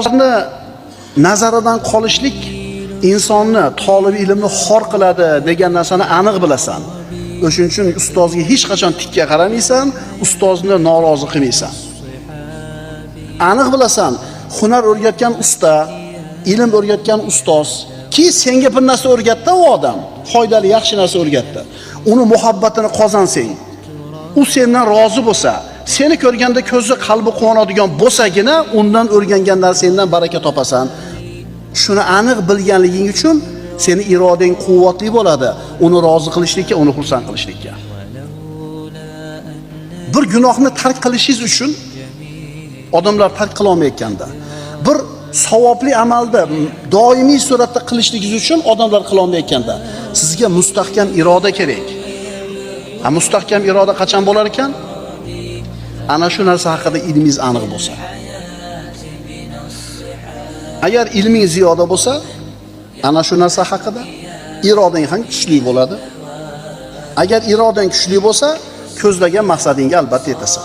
ustozni nazaridan qolishlik insonni, talab ilmni xor qiladi degan narsani aniq bilasan. O'shuning uchun ustozga hech qachon tikka qaramaysan, ustozni norozi qilmaysan. Aniq bilasan, hunar o'rgatgan usta, ilm o'rgatgan ustoz ki senga bir narsa o'rgatdi u odam, foydali, yaxshi narsa o'rgatdi. Uni muhabbatini qozansang, u sendan rozi bo'lsa, seni ko'rganda ko'zi, qalbi quvonadigan bo'lsagina undan o'rgangan narsangdan baraka topasan. Shuni aniq bilganliging uchun seni irodang quvvatli bo'ladi, uni rozi qilishlikka, uni xursand qilishlikka. Bir gunohni tark qilishingiz uchun odamlar tark qila olmayotganda, bir savobli amalda doimiy suratda qilishligingiz uchun odamlar qila olmayotganda, sizga mustahkam iroda kerak. Mustahkam iroda qachon bo'lar ekan? Ana shu narsa haqida ilmingiz aniq bo'lsa. Agar ilming ziyoda bo'lsa, ana shu narsa haqida irodang ham kuchli bo'ladi. Agar irodang kuchli bo'lsa, ko'zlagan maqsadingga albatta yetasan.